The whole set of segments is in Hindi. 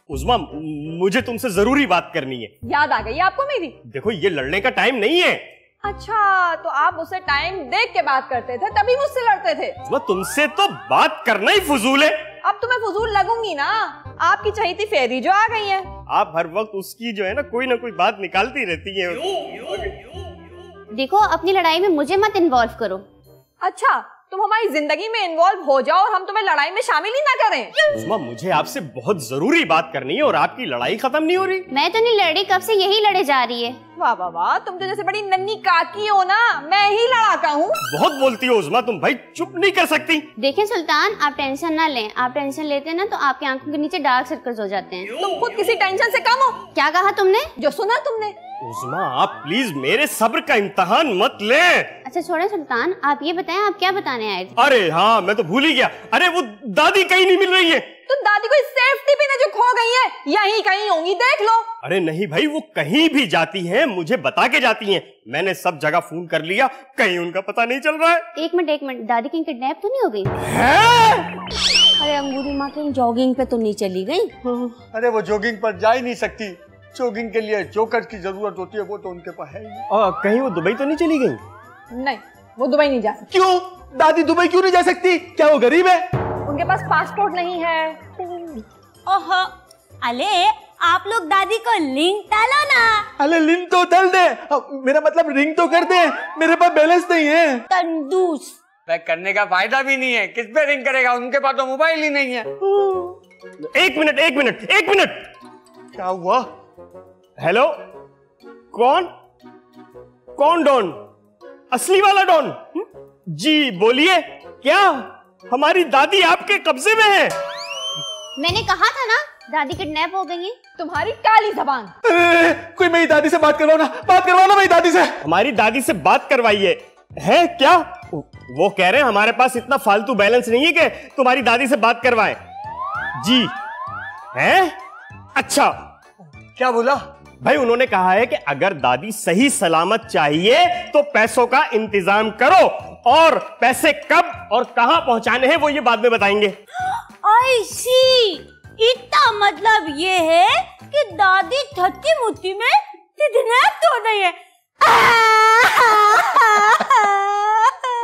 उस्मा, मुझे तुमसे जरूरी बात करनी है। याद आ गई आपको मेरी? देखो, ये लड़ने का टाइम नहीं है। अच्छा, तो आप मुझसे टाइम देख के बात करते थे, तभी मुझसे लड़ते थे? उस्मा, तुमसे तो बात करना ही फजूल है। अब तो मैं फजूल लगूंगी ना, आपकी चहीती फेरी जो आ गई है। आप हर वक्त उसकी जो है ना कोई बात निकालती रहती है। देखो, अपनी लड़ाई में मुझे मत इन्वॉल्व करो। अच्छा, तुम हमारी जिंदगी में इन्वॉल्व हो जाओ और हम तुम्हें लड़ाई में शामिल ही ना करें। उस्मा, मुझे आपसे बहुत जरूरी बात करनी है और आपकी लड़ाई खत्म नहीं हो रही। मैं तो नहीं लड़ी, कब से यही लड़े जा रही है। वाह वाह वाह, तुम तो जैसे बड़ी नन्ही काकी हो ना, मैं ही लड़ाका हूँ। बहुत बोलती हो उस्मा तुम, भाई चुप नहीं कर सकती। देखिए सुल्तान, आप टेंशन ना लें। आप टेंशन लेते हैं ना तो आपकी आंखों के नीचे डार्क सर्कल्स हो जाते हैं। तुम खुद किसी टेंशन से कम हो। क्या कहा तुमने? जो सुना तुमने। उस्मा, आप प्लीज मेरे सब्र का इम्तिहान मत ले। अच्छा छोड़े सुल्तान, आप ये बताएं आप क्या बताने आए थे? अरे हाँ, मैं तो भूल ही गया। अरे वो दादी कहीं नहीं मिल रही है। तो दादी कोई सेफ्टी पिन है जो खो गई है, यहीं कहीं होंगी, देख लो। अरे नहीं भाई, वो कहीं भी जाती हैं मुझे बता के जाती हैं। मैंने सब जगह फोन कर लिया, कहीं उनका पता नहीं चल रहा है। एक मिनट, दादी कहीं किडनैप तो नहीं हो गई? अरे अंगूरी माँ कहीं जॉगिंग पे तो नहीं चली गई? अरे वो जॉगिंग पर जा ही नहीं सकती। जॉगिंग के लिए जोकर की जरूरत होती है, वो तो उनके पास है ही नहीं। कहीं वो दुबई तो नहीं चली गई? नहीं, वो दुबई नहीं जा सकती। क्यों? दादी दुबई क्यों नहीं जा सकती? क्या वो गरीब है? उनके पास पासपोर्ट नहीं है। ओहो, अले आप लोग दादी को लिंक डालो ना। अरे लिंक तो डाल दे, मेरा मतलब रिंग तो कर दे। मेरे पास बैलेंस नहीं है। कंजूस। करने का फायदा भी नहीं है, किस पे रिंग करेगा? उनके पास तो मोबाइल ही नहीं है। एक मिनट। क्या हुआ? हेलो, कौन डॉन? असली वाला डॉन? जी बोलिए, क्या हमारी दादी आपके कब्जे में है? मैंने कहा था ना, दादी किडनैप हो गई है। तुम्हारी काली जबान। कोई मेरी दादी से बात करवाओ ना मेरी दादी से। हमारी दादी से बात करवाइए। है क्या? वो कह रहे हैं हमारे पास इतना फालतू बैलेंस नहीं है कि तुम्हारी दादी से बात करवाएं। जी है? अच्छा, क्या बोला भाई? उन्होंने कहा है कि अगर दादी सही सलामत चाहिए तो पैसों का इंतजाम करो, और पैसे कब और कहां पहुंचाने हैं वो ये बाद में बताएंगे। आई सी, इतना मतलब ये है कि दादी थत्ती मुत्ती में किडनैप हो गई है।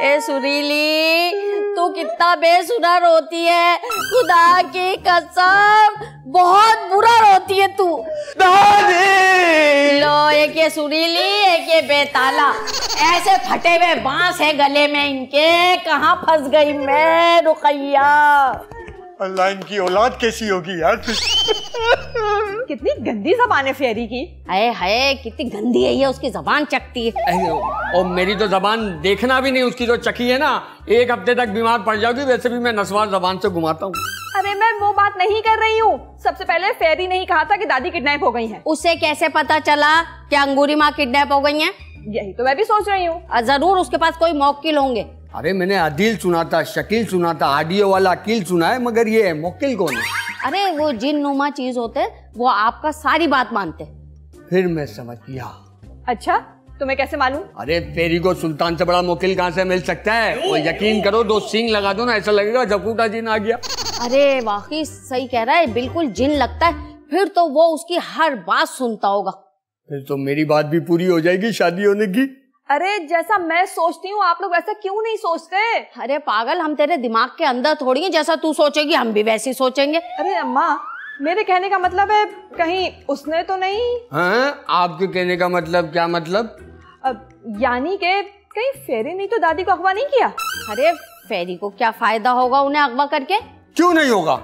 ए सुरीली, तू कितना बेसुरा रोती है, खुदा की कसम बहुत बुरा रोती है तू। दादी! लो, एक ये सुरीली, एक ये बेताला, ऐसे फटे हुए बांस है गले में इनके। कहाँ फंस गई मैं रुकैया। अल्लाह इनकी औलाद कैसी होगी यार। कितनी गंदी जबान है फेरी की। हाय कितनी गंदी है ये, उसकी जबान चकती है। और मेरी तो जबान देखना भी नहीं, उसकी जो चकी है ना, 1 हफ्ते तक बीमार पड़ जाओगी। वैसे भी मैं नस्वार जबान से घुमाता हूँ। अरे मैं वो बात नहीं कर रही हूँ। सबसे पहले फेरी नहीं कहा था कि दादी किडनैप हो गई हैं। उसे कैसे पता चला कि अंगूरी माँ किडनैप हो गई हैं? यही तो मैं भी सोच रही हूँ। जरूर उसके पास कोई मौकिल होंगे। अरे मैंने अदील सुना था, शकील सुना था, ऑडियो वाला अकील सुना है, मगर ये मोकिल कौन है? अरे वो जिन नुमा चीज होते, वो आपका सारी बात मानते। फिर मैं समझ गया। अच्छा, तुम्हें कैसे मालूम? अरे फेरी को सुल्तान से बड़ा मोकिल कहाँ से मिल सकता है? वो यकीन करो, 2 सींग लगा दो ना, ऐसा लगेगा जकूटा जिन आ गया। अरे वाकई सही कह रहा है, बिल्कुल जिन लगता है। फिर तो वो उसकी हर बात सुनता होगा। फिर तो मेरी बात भी पूरी हो जाएगी शादी होने की। अरे जैसा मैं सोचती हूँ आप लोग वैसा क्यों नहीं सोचते? अरे पागल, हम तेरे दिमाग के अंदर थोड़ी हैं, जैसा तू सोचेगी हम भी वैसे ही सोचेंगे। अरे अम्मा, मेरे कहने का मतलब है कहीं उसने तो नहीं? हाँ, आपके कहने का मतलब क्या मतलब? यानी के कहीं फेरी नहीं तो दादी को अगवा नहीं किया? अरे फेरी को क्या फायदा होगा उन्हें अगवा करके? क्यों नहीं होगा?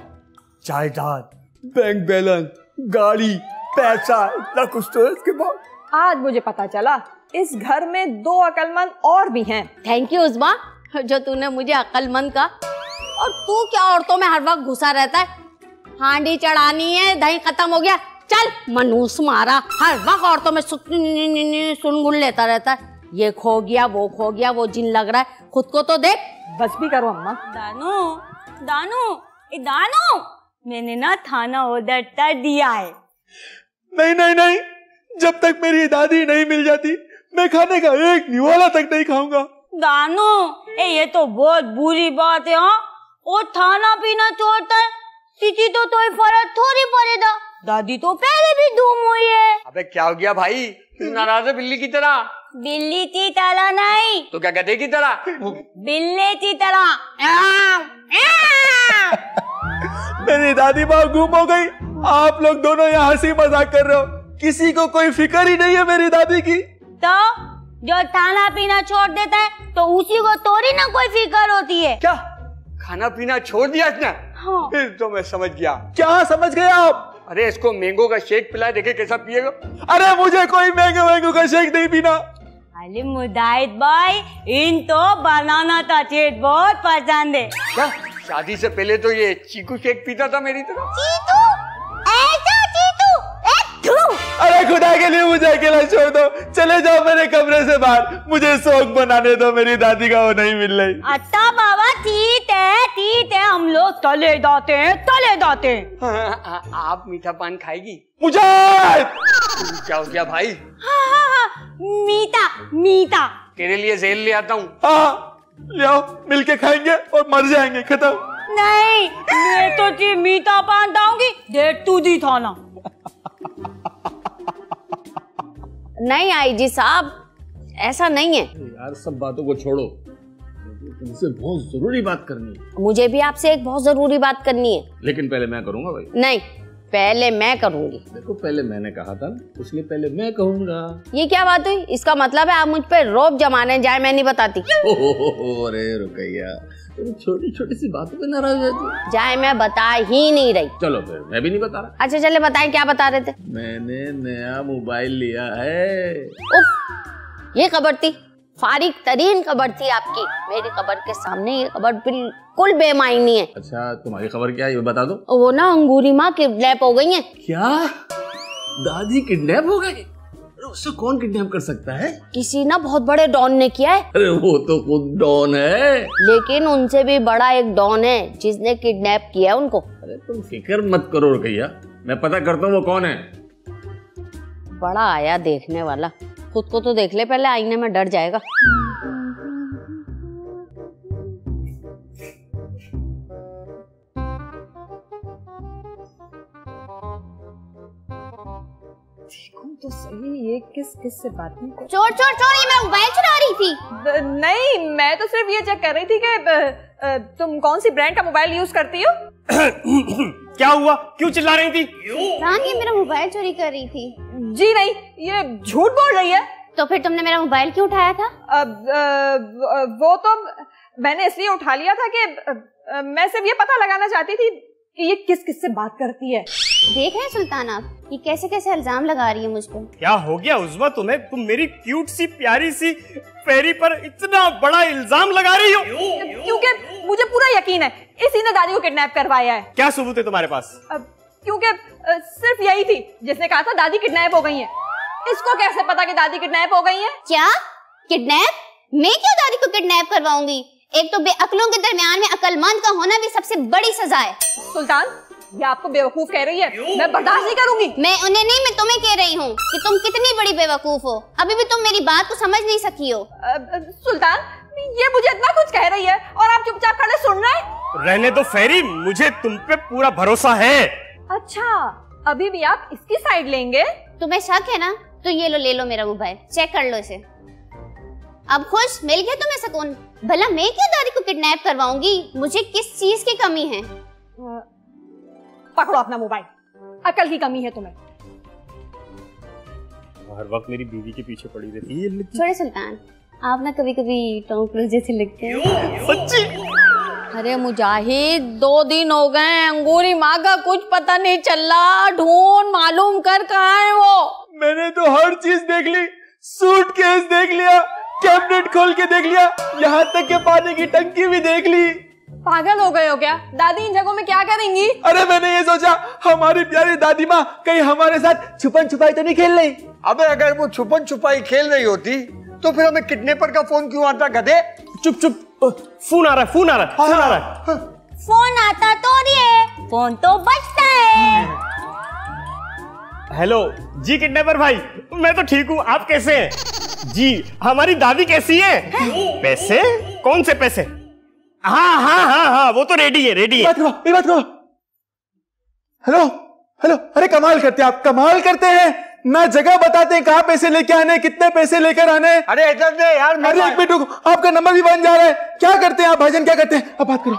जायदाद, बैंक बैलेंस, गाड़ी, पैसा, इतना कुछ तो है इसके बाद। आज मुझे पता चला इस घर में 2 अक्लमंद और भी हैं। थैंक यू उस्मा, जो तूने मुझे अक्लमंद कहा। और तू क्या औरतों में हर वक्त घुसा रहता है? हांडी चढ़ानी है, दही खत्म हो गया, चल मनूस मारा। हर वक्त औरतों में सुनगुन लेता रहता है। ये खो गया, वो जिन लग रहा है, खुद को तो देख। बस भी करो अम्मा। दानू, दानो, मैंने ना थाना ऑर्डर कर दिया है। नहीं नहीं नहीं, जब तक मेरी दादी नहीं मिल जाती मैं खाने का एक निवाला तक नहीं खाऊंगा। दानो, ये तो बहुत बुरी बात है। हाँ, वो खाना पीना छोड़ता है, सीधी तो फर्क थोड़ी पड़ेगा। दादी तो पहले भी धूम हुई है। अबे क्या हो गया भाई, तू नाराज है बिल्ली की तरह? बिल्ली की तरह नहीं तो क्या गधे की तरह? बिल्ली की तरह। मेरी दादी माँ गुम हो गई, आप लोग दोनों यहाँ हंसी मजाक कर रहे हो, किसी को कोई फिक्र ही नहीं है मेरी दादी की। तो जो खाना पीना छोड़ देता है तो उसी को थोड़ी ना कोई फिक्र होती है। क्या खाना पीना छोड़ दिया इसने? हाँ। फिर तो मैं समझ गया। क्या समझ गए आप? अरे इसको मैंगो का शेक पिलाए, देखे कैसा पिएगा। अरे मुझे कोई मैंगो का शेक नहीं पीना। अरे मुदाहिद भाई, इन तो बनाना का शेक बहुत पसंद है। क्या शादी से पहले तो ये चीकू शेक पीता था मेरी तरह? चीतू, ऐसा चीतू, अरे खुदा के लिए मुझे अकेला छोड़ दो, चले जाओ मेरे कमरे से बाहर, मुझे शौक बनाने दो, मेरी दादी का वो नहीं मिल रही। अच्छा बाबा, ठीक है, हम लोग तले दाते हैं। आप मीठा पान खाएगी? मुझे क्या हो गया भाई? हाँ, मीठा। तेरे लिए जेल ले आता हूँ। हाँ ले आओ, मिलके खाएंगे और मर जाएंगे, खत्म। नहीं, मैं तो जी मीठा पान दाऊंगी, देख तू दी थाना। नहीं आईजी साहब, ऐसा नहीं है। यार सब बातों को छोड़ो, तुमसे बहुत जरूरी बात करनी है। मुझे भी आपसे एक बहुत जरूरी बात करनी है। लेकिन पहले मैं करूंगा भाई। नहीं, पहले मैं करूंगी। देखो पहले मैंने कहा था, इसलिए पहले मैं कहूंगा। ये क्या बात हुई? इसका मतलब है आप मुझ पे रौब जमाने जाए, मैं नहीं बताती। अरे रुकैया, छोटी छोटी सी बातों पे नाराज हो जाती। जाए मैं बता ही नहीं रही। चलो फिर मैं भी नहीं बता रहा। अच्छा चले बताएं, क्या बता रहे थे? मैंने नया मोबाइल लिया है। उफ, ये खबर थी, फारिग तरीन खबर थी आपकी। मेरी खबर के सामने ये खबर बिल्कुल बेमायनी है। अच्छा तुम्हारी खबर क्या है ये बता दो। वो ना अंगूरी माँ किडनैप हो गई है। क्या? दादी किडनैप हो गई? उससे कौन किडनैप कर सकता है? किसी ना बहुत बड़े डॉन ने किया है। अरे वो तो खुद डॉन है। लेकिन उनसे भी बड़ा एक डॉन है जिसने किडनैप किया उनको। अरे तुम फिक्र मत करो रुकैया, मैं पता करता हूँ वो कौन है। बड़ा आया देखने वाला, खुद को तो देख ले पहले, आईने में डर जाएगा। तो सही, ये किस से बात नहीं कर। चोर, ये मैं मोबाइल चुरा रही थी। नहीं, मैं तो सिर्फ ये चेक कर रही थी कि तुम कौन सी ब्रांड का मोबाइल यूज करती हो। क्या हुआ, क्यों चिल्ला रही थी? रान, ये मेरा मोबाइल चोरी कर रही थी। जी नहीं, ये झूठ बोल रही है। तो फिर तुमने मेरा मोबाइल क्यों उठाया था? वो तो मैंने इसलिए उठा लिया था कि मैं सिर्फ ये पता लगाना चाहती थी कि ये किस से बात करती है। देख रहे हैं सुल्तान आप, ये कैसे कैसे इल्जाम लगा रही है मुझ पर। क्या हो गया उज़्मा तुम्हें? तुम मेरी क्यूट सी प्यारी सी फेरी पर इतना बड़ा इल्जाम लगा रही हो? क्योंकि मुझे पूरा यकीन है इसी ने दादी को किडनैप करवाया है। क्या सबूत है तुम्हारे पास? क्योंकि सिर्फ यही थी जिसने कहा था दादी किडनैप हो गई है। इसको कैसे पता कि दादी किडनैप हो गई है? क्या किडनैप? मैं क्यों दादी को किडनैप करवाऊंगी? एक तो बेअक्लों के दरमियान में अक्लमंद का होना भी सबसे बड़ी सजा है। सुल्तान, ये आपको बेवकूफ कह रही है, मैं बर्दाश्त नहीं करूंगी। मैं उन्हें नहीं, मैं तुम्हें कह रही हूँ कि तुम कितनी बड़ी बेवकूफ हो। अभी भी तुम मेरी बात को समझ नहीं सकी हो। सुल्तान, ये मुझे इतना कुछ कह रही है और आप चुपचाप खड़े सुन रहे हैं। रहने दो फेरी, मुझे तुम पे पूरा भरोसा है। अच्छा, अभी भी आप इसकी साइड लेंगे? तुम्हें शक है ना, तो ये लो, ले लो मेरा मोबाइल, चेक कर लो इसे। अब खुश मिल गया तुम्हें सुकून? भला मैं क्यों दादी को किडनैप करवाऊंगी? मुझे किस चीज की कमी है? पकड़ो अपना मोबाइल, अकल की कमी है तुम्हें। हर वक्त मेरी बीवी के पीछे पड़ी रहती है। छोड़े सुल्तान, आप ना कभी कभी टॉम क्रूज जैसे लगते हैं। सच्ची? अरे मुजाहिद, 2 दिन हो गए, अंगूरी माँ का कुछ पता नहीं चल रहा। ढूंढ मालूम कर कहाँ है वो। मैंने तो हर चीज देख ली, सूटकेस देख लिया, कैबिनेट खोल के देख लिया, यहाँ तक के पानी की टंकी भी देख ली। पागल हो गए हो क्या? दादी इन जगहों में क्या करेंगी? अरे मैंने ये सोचा हमारी प्यारी दादी माँ कहीं हमारे साथ छुपन छुपाई तो नहीं खेल रही। अबे अगर वो छुपन छुपाई खेल रही होती तो फिर हमें किडनैपर का फोन क्यों आता गधे? चुप, फोन आ रहा है। फोन आता तो नहीं है, फोन तो बजता है। हेलो जी किडनैपर भाई, मैं तो ठीक हूँ, आप कैसे हैं? जी हमारी दादी कैसी है? पैसे? कौन से पैसे? हाँ हाँ हाँ हाँ, वो तो रेडी है, रेडी है। बात करो। हेलो हेलो, अरे कमाल करते हैं आप, कमाल करते हैं ना, जगह बताते हैं कहाँ पैसे लेके आने, कितने पैसे लेकर आने। अरे इधर दे यार, अरे एक मिनट रुको, आपका नंबर भी बन जा रहा है। क्या करते हैं आप भाईजान, क्या करते हैं? अब बात करो।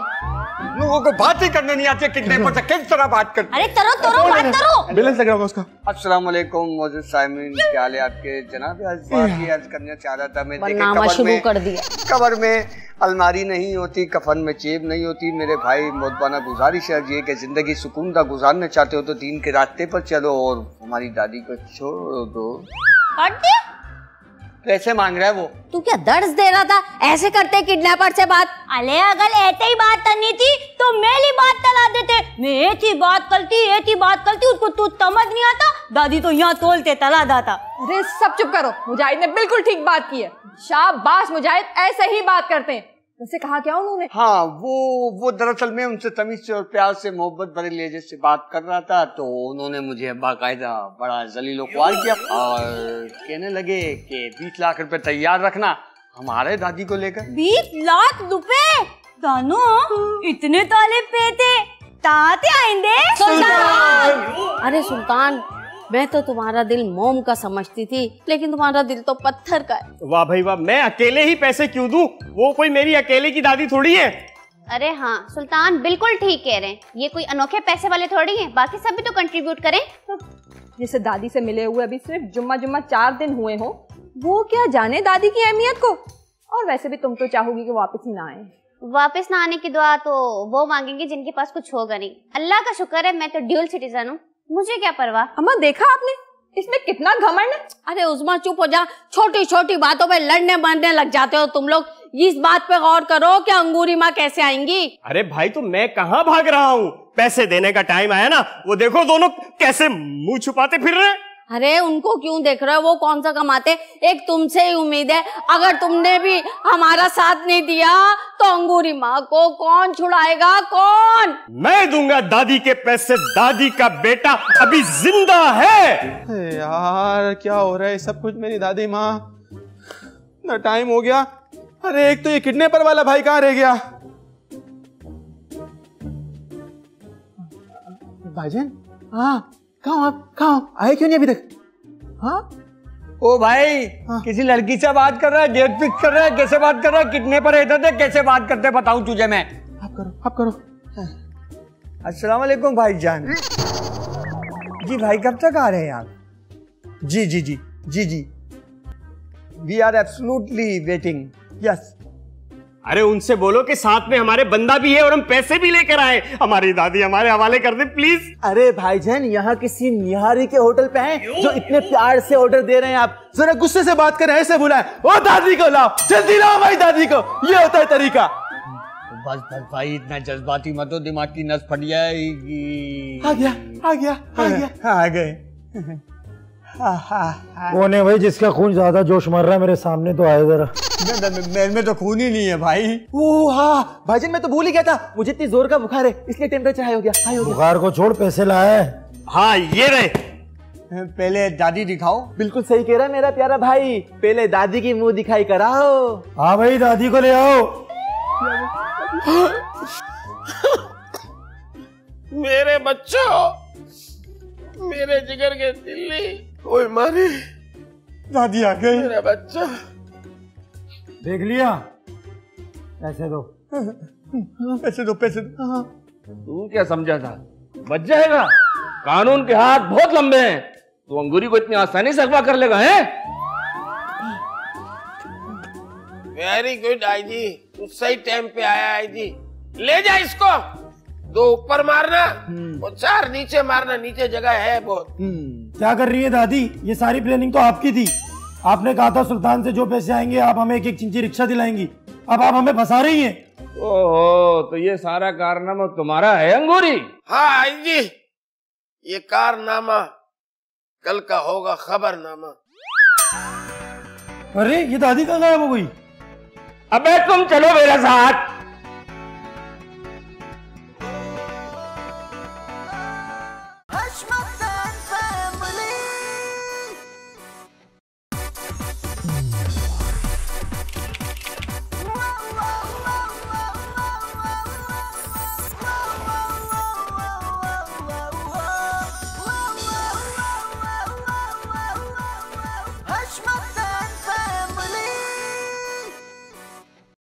लोगों को बात ही करने नहीं आती, किडनैपर से किस तरह बात करते? अरे तरो बात करो। बैलेंस लग रहा होगा उसका। अस्सलाम वालेकुम मोज़ेज़ साइमन, क्या हाल है आपके जनाब? आज बात ही अर्ज करना चाह रहा था मैं, बनाना शुरू कर दिया। कबर में अलमारी नहीं होती, कफन में जेब नहीं होती। मेरे भाई मोहब्बाना गुजारिश है ये कि जिंदगी सुकून का गुजारना चाहते हो तो दीन के रास्ते पर चलो और हमारी दादी को छोड़ दो। पैसे मांग रहा है वो। तू क्या दर्द दे रहा था? ऐसे करते किडनैपर से बात? अरे अगर ऐसे ही बात करनी थी तो मेरी बात चला देते। मैं ये थी बात करती उसको तू समझ नहीं आता। दादी तो यहाँ तोलते तला दाता। अरे सब चुप करो, मुजाहिद ने बिल्कुल ठीक बात की है। शाबाश मुजाहिद, ऐसे ही बात करते हैं। वैसे कहा क्या उन्होंने? हाँ वो दरअसल में उनसे तमीज से और प्यार से मोहब्बत भरे लहजे से बात कर रहा था तो उन्होंने मुझे बाकायदा बड़ा जलीलो ख्वार किया और कहने लगे कि 20 लाख रुपए तैयार रखना हमारे दादी को लेकर। 20 लाख रुपए? दानो इतने ताले पे थे, ताते आएंगे। सुल्तान! अरे सुल्तान, मैं तो तुम्हारा दिल मोम का समझती थी, लेकिन तुम्हारा दिल तो पत्थर का है। वाह भाई वाह, मैं अकेले ही पैसे क्यों दूं? वो कोई मेरी अकेले की दादी थोड़ी है। अरे हाँ सुल्तान बिल्कुल ठीक कह रहे हैं, ये कोई अनोखे पैसे वाले थोड़ी हैं, बाकी सब भी तो कंट्रीब्यूट करें। जिसे दादी से मिले हुए अभी सिर्फ जुम्मा 4 दिन हुए हो, वो क्या जाने दादी की अहमियत को। और वैसे भी तुम तो चाहोगी कि वापस ही ना आए। वापस ना आने की दुआ तो वो मांगेंगे जिनके पास कुछ होगा नहीं। अल्लाह का शुक्र है मैं तो ड्यूल सिटीजन हूँ, मुझे क्या परवाह। अम्मा देखा आपने, इसमें कितना घमंड है। अरे उस्मा चुप हो जा, छोटी छोटी बातों पे लड़ने मरने लग जाते हो तुम लोग। इस बात पे गौर करो कि अंगूरी माँ कैसे आएंगी। अरे भाई तो मैं कहाँ भाग रहा हूँ, पैसे देने का टाइम आया ना, वो देखो दोनों कैसे मुंह छुपाते फिर रहे। अरे उनको क्यों देख रहे हो, वो कौन सा कमाते, एक तुमसे ही उम्मीद है। अगर तुमने भी हमारा साथ नहीं दिया तो अंगूरी माँ को कौन छुड़ाएगा, कौन? मैं दूंगा दादी के पैसे, दादी का बेटा अभी जिंदा है। यार क्या हो रहा है सब कुछ, मेरी दादी माँ ना टाइम हो गया। अरे एक तो ये किडनैपर वाला भाई कहाँ रह गया? भाईजान, हाँ कहाँ आप, कहाँ आए क्यों नहीं अभी तक? हाँ ओ भाई किसी लड़की से बात कर रहा है, डेट फिक्स कर रहा है, कैसे बात कर रहा है? किडनैपर इधर देख कैसे बात करते बताऊं तुझे मैं। आप करो। अस्सलाम वालेकुम भाईजान। जी भाई कब तक आ रहे हैं आप? जी we are absolutely waiting. Yes. अरे उनसे बोलो कि साथ में हमारे बंदा भी है और हम पैसे भी लेकर आए। हमारी दादी हमारे हवाले कर दे प्लीज। अरे भाईजान यहाँ किसी निहारी के होटल पे हैं जो इतने प्यार से ऑर्डर दे रहे हैं, आप जरा गुस्से से बात करें, ऐसे बुलाएं, ओ दादी को लाओ, जल्दी लाओ भाई दादी को, ये होता है तरीका। बस भाई इतना जज्बाती मत हो, दिमाग की नस फट जाएगी। आ गए। कौन है भाई जिसका खून ज्यादा जोश मार रहा है? मेरे सामने तो आए जरा। मेरे में तो खून ही नहीं है भाई। ओ हाँ भाईजान, मैं तो भूल ही गया था, मुझे इतनी जोर का बुखार है इसलिए टेम्परेचर हाई हो गया। बुखार को छोड़, पैसे लाए। हाँ ये रहे। पहले दादी दिखाओ। बिल्कुल सही कह रहा है मेरा प्यारा भाई, पहले दादी की मुंह दिखाई कराओ। हाँ भाई दादी को ले आओ। मेरे बच्चों, मेरे जिगर के दिल्ली, कोई मारी, दादी आ गई। मेरा बच्चा देख लिया, पैसे दो। पैसे दो। तू क्या समझा था बच जाएगा? कानून के हाथ बहुत लंबे हैं, तू अंगूरी को इतनी आसानी से अगवा कर लेगा है? वेरी गुड आई जी, तू सही टाइम पे आया आई जी। ले जा इसको, 2 ऊपर मारना और 4 नीचे मारना, नीचे जगह है बहुत। क्या कर रही है दादी? ये सारी प्लानिंग तो आपकी थी। आपने कहा था सुल्तान से जो पैसे आएंगे आप हमें एक चिंची रिक्शा दिलाएंगी, अब आप हमें फंसा रही हैं। ओहो, तो ये सारा कारनामा तुम्हारा है अंगूरी? हाँ आई जी, ये कारनामा कल का होगा खबरनामा। अरे ये दादी कहाँ गायब हो गई? अबे तुम चलो मेरे साथ।